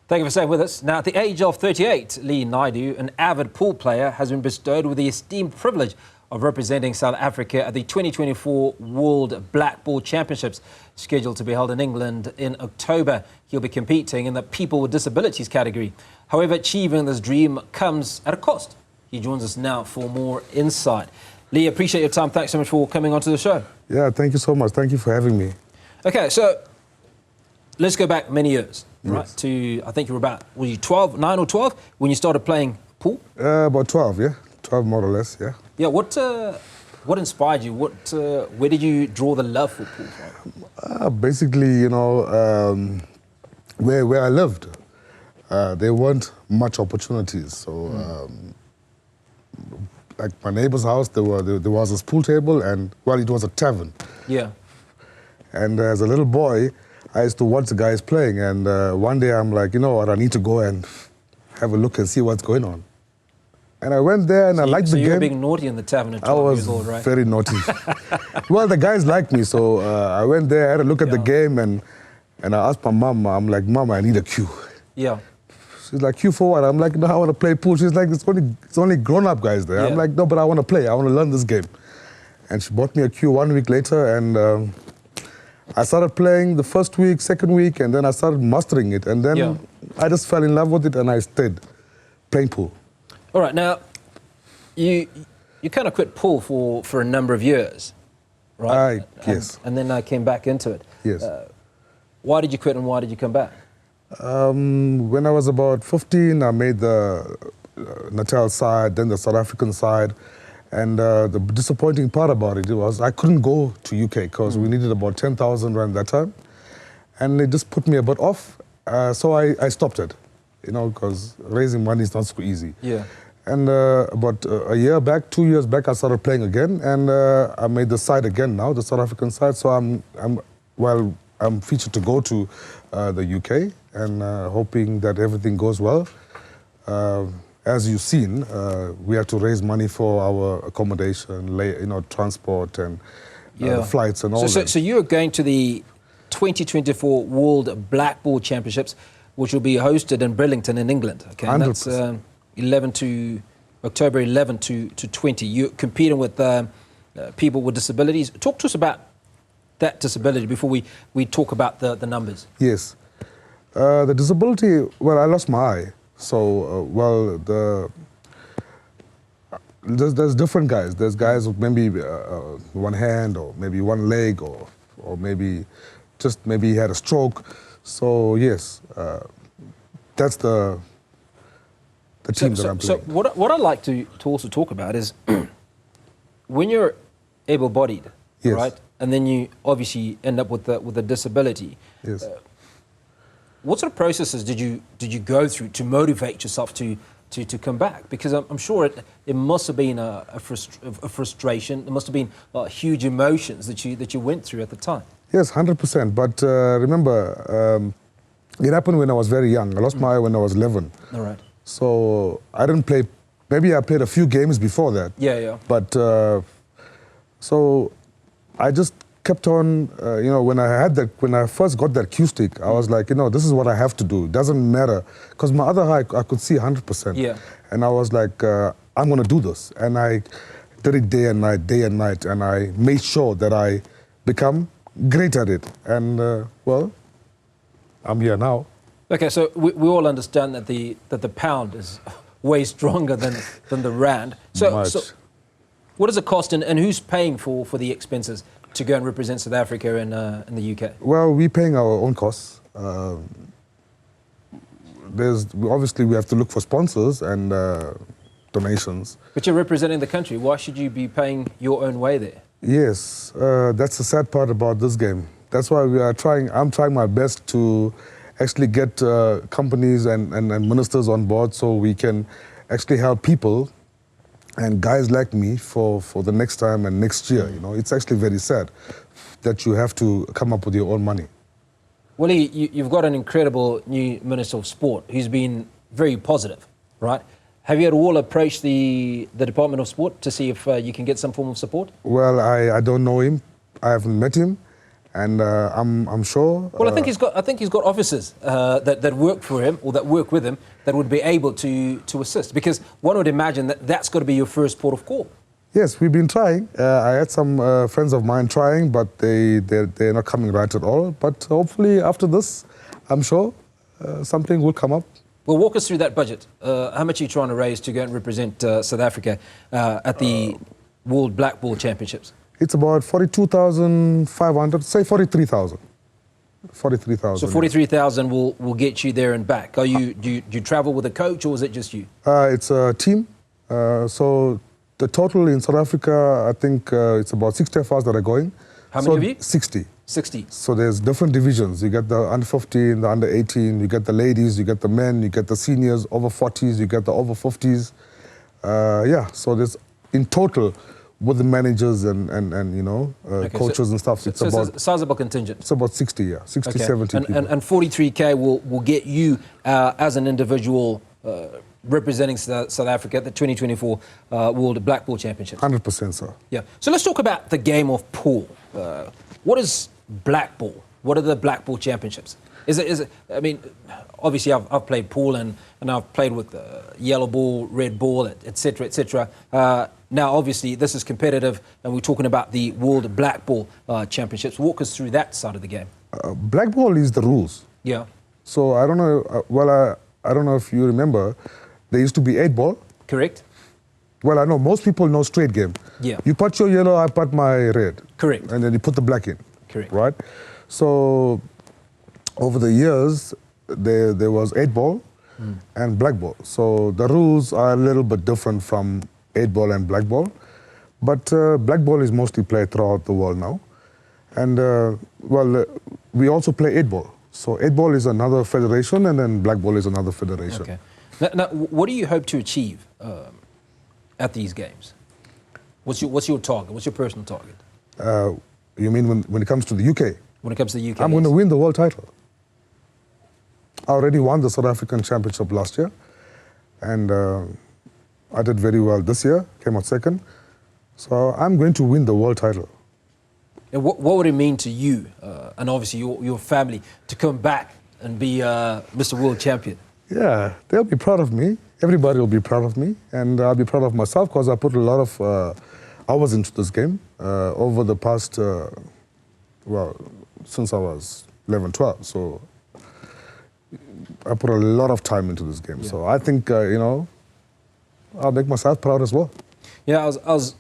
Thank you for staying with us. Now, at the age of 38, Lee Naidoo, an avid pool player, has been bestowed with the esteemed privilege of representing South Africa at the 2024 World Blackball Championships, scheduled to be held in England in October. He'll be competing in the People with Disabilities category. However, achieving this dream comes at a cost. He joins us now for more insight. Lee, appreciate your time. Thanks so much for coming onto the show. Yeah, thank you so much. Thank you for having me. Okay, so let's go back many years, right? Yes. To, I think you were about, were you 12, 9 or 12 when you started playing pool? About 12, yeah. 12 more or less, yeah. Yeah, what inspired you? Where did you draw the love for pool from? Basically, you know, where I lived, there weren't much opportunities. So, like my neighbor's house, there was this pool table, and well, it was a tavern. Yeah. And as a little boy, I used to watch the guys playing, and one day I'm like, you know what, I need to go and have a look and see what's going on. And I went there, and I liked the game. So you were being naughty in the tavern at 12 years old, right? I was very naughty. Well, the guys liked me, so I went there, had a look at the game, and I asked my mom, I'm like, Mom, I need a cue. Yeah. She's like, cue for what? I'm like, no, I want to play pool. She's like, it's only grown-up guys there. Yeah. I'm like, no, but I want to play. I want to learn this game. And she bought me a cue 1 week later, and I started playing the first week, second week, and then I started mastering it. And then I just fell in love with it, and I stayed playing pool. All right, now, you kind of quit pool for a number of years, right? Yes. And then I came back into it. Yes. Why did you quit and why did you come back? When I was about 15, I made the Natal side, then the South African side. And the disappointing part about it was I couldn't go to UK because we needed about 10,000 rand that time. And it just put me a bit off. So I stopped it, you know, because raising money is not so easy. Yeah. And about a year back, 2 years back, I started playing again. And I made the side again now, the South African side. So I'm featured to go to the UK and hoping that everything goes well. As you've seen, we have to raise money for our accommodation, you know, transport and flights and all that. So you're going to the 2024 World Blackball Championships, which will be hosted in Bridlington in England. Okay, and that's October 11 to 20. You're competing with people with disabilities. Talk to us about that disability before we talk about the numbers. Yes. The disability, well, I lost my eye. So, there's different guys. There's guys with maybe one hand or maybe one leg or maybe he had a stroke. So, yes, that's the team that I'm playing. So what I'd like to also talk about is when you're able-bodied, right? And then you obviously end up with a disability. Yes. What sort of processes did you go through to motivate yourself to come back? Because I'm sure it must have been a frustration. It must have been huge emotions that you went through at the time. Yes, 100%. But remember, it happened when I was very young. I lost my eye when I was 11. All right. So I didn't play. Maybe I played a few games before that. Yeah. But so I just kept on, you know, when I first got that cue stick, I was like, you know, this is what I have to do. It doesn't matter. Because my other eye, I could see 100%. Yeah. And I was like, I'm going to do this. And I did it day and night, and I made sure that I become great at it. And, well, I'm here now. Okay, so we all understand that the pound is way stronger than the rand. So what does it cost, and who's paying for the expenses to go and represent South Africa in the UK? Well, we're paying our own costs. Obviously we have to look for sponsors and donations. But you're representing the country. Why should you be paying your own way there? Yes, that's the sad part about this game. That's why I'm trying my best to actually get companies and ministers on board so we can actually help people and guys like me for the next time and next year. You know, it's actually very sad that you have to come up with your own money. Well, you've got an incredible new Minister of Sport who's been very positive, right? Have you at all approached the Department of Sport to see if you can get some form of support? Well, I don't know him. I haven't met him. And I'm sure. Well, I think he's got officers that work for him or that work with him that would be able to assist, because one would imagine that that's got to be your first port of call. Yes, we've been trying. I had some friends of mine trying, but they're not coming right at all. But hopefully after this, I'm sure something will come up. Well, walk us through that budget. How much are you trying to raise to go and represent South Africa at the World Blackball Championships? It's about 42,500, say 43,000. 43,000. So 43,000 will get you there and back. Do you travel with a coach, or is it just you? It's a team. So the total in South Africa, I think it's about 60 of us that are going. How many of you? 60. 60. So there's different divisions. You get the under 15, the under 18, you get the ladies, you get the men, you get the seniors, over 40s, you get the over 50s. Yeah, so there's in total with the managers and you know, coaches and stuff. It's about a sizable contingent. It's about 60, yeah, 60, okay. 70 people. And 43K will get you as an individual representing South Africa at the 2024 World Blackball Championships. 100%, sir. Yeah. So let's talk about the game of pool. What is Blackball? What are the Blackball Championships? Is it? I mean, obviously I've played pool and I've played with yellow ball, red ball, etc., etc. Now, obviously, this is competitive, and we're talking about the World Blackball Championships. Walk us through that side of the game. Blackball is the rules. Yeah. So I don't know. I don't know if you remember. There used to be 8 ball. Correct. Well, I know most people know straight game. Yeah. You put your yellow, I put my red. Correct. And then you put the black in. Correct. Right. So over the years, there was 8 ball and black ball. So the rules are a little bit different from 8 ball and black ball, but black ball is mostly played throughout the world now. And we also play 8 ball. So 8 ball is another federation, and then black ball is another federation. Okay. Now, what do you hope to achieve at these games? What's your target? What's your personal target? You mean when it comes to the UK? When it comes to the UK, I'm going to win the world title. I already won the South African Championship last year, and I did very well this year, came out second. So I'm going to win the world title. And what would it mean to you, and obviously your family, to come back and be Mr. World Champion? Yeah, they'll be proud of me. Everybody will be proud of me, and I'll be proud of myself because I put a lot of hours into this game over the past, since I was 11, 12. So I put a lot of time into this game. Yeah. So I think, I'll make myself proud as well. Yeah, I was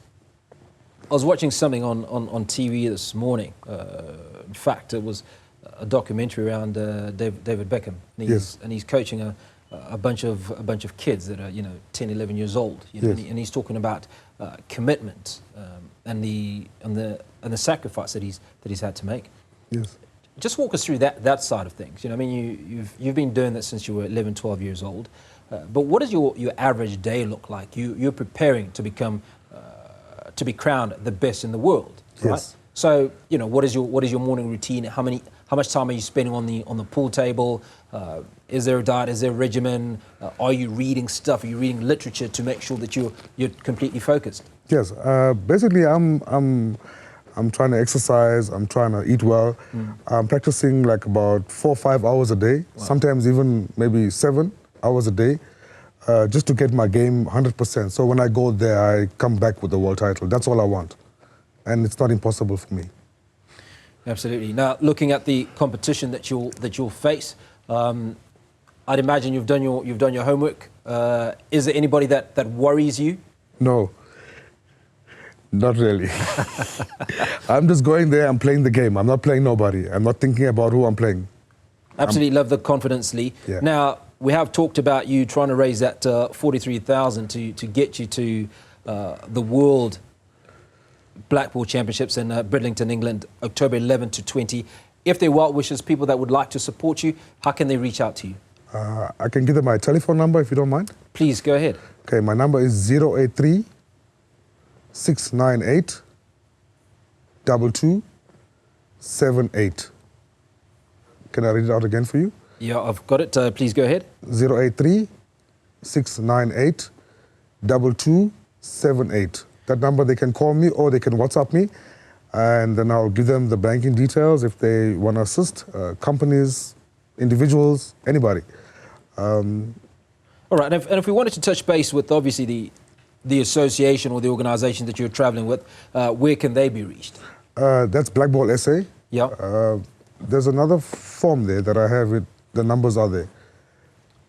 watching something on TV this morning. In fact, it was a documentary around David Beckham, and he's coaching a bunch of kids that are 10, 11 years old, and he's talking about commitment and the sacrifice that he's had to make. Yes. Just walk us through that side of things. I mean, you've been doing that since you were 11, 12 years old. But what does your average day look like? You're preparing to become to be crowned the best in the world, right? Yes. So what is your morning routine? How much time are you spending on the pool table? Is there a diet? Is there a regimen? Are you reading stuff? Are you reading literature to make sure that you're completely focused? Yes. Basically, I'm trying to exercise. I'm trying to eat well. I'm practicing like about 4 or 5 hours a day. Wow. Sometimes even maybe 7 hours a day, just to get my game 100%. So when I go there, I come back with the world title. That's all I want, and it's not impossible for me. Absolutely. Now, looking at the competition that you'll face, I'd imagine you've done your homework. Is there anybody that worries you? No. Not really. I'm just going there and playing the game. I'm not playing nobody. I'm not thinking about who I'm playing. Absolutely love the confidence, Lee. Yeah. Now, we have talked about you trying to raise that 43,000 to get you to the World Blackball Championships in Bridlington, England, October 11 to 20. If there are well wishers, people that would like to support you, how can they reach out to you? I can give them my telephone number if you don't mind. Please, go ahead. Okay, my number is 083 698 2278. Can I read it out again for you? Yeah, I've got it. Please go ahead. 083 698 2278. That number, they can call me or they can WhatsApp me. and then I'll give them the banking details if they want to assist, companies, individuals, anybody. All right, and if we wanted to touch base with obviously the association or the organisation that you're travelling with, where can they be reached? That's Blackball SA. Yeah. There's another form there that I have it. The numbers are there.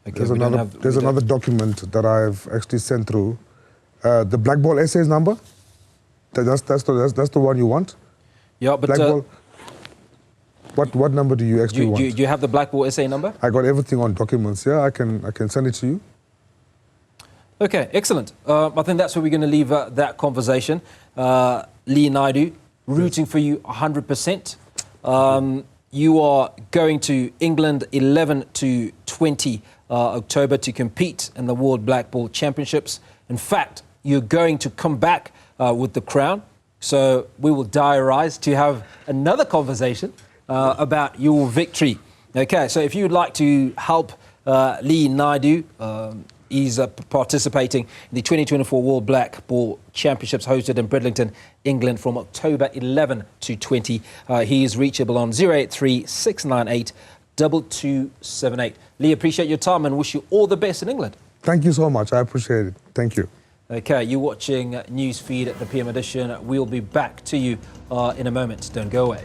Okay, there's another document that I've actually sent through. The Blackball SA's number. That's the one you want. Yeah, but Blackball. What number do you actually want? Do you have the Blackball SA number? I got everything on documents. Yeah, I can send it to you. Okay, excellent. I think that's where we're going to leave that conversation. Lee Naidoo, rooting for you 100%. You are going to England 11 to 20 October to compete in the World Blackball Championships. In fact, you're going to come back with the crown. So we will diarise to have another conversation about your victory. Okay, so if you'd like to help Lee Naidoo, he's participating in the 2024 World Blackball Championships hosted in Bridlington, England from October 11 to 20. He is reachable on 083 698 2278. Lee, appreciate your time and wish you all the best in England. Thank you so much. I appreciate it. Thank you. Okay, you're watching Newsfeed at the PM edition. We'll be back to you in a moment. Don't go away.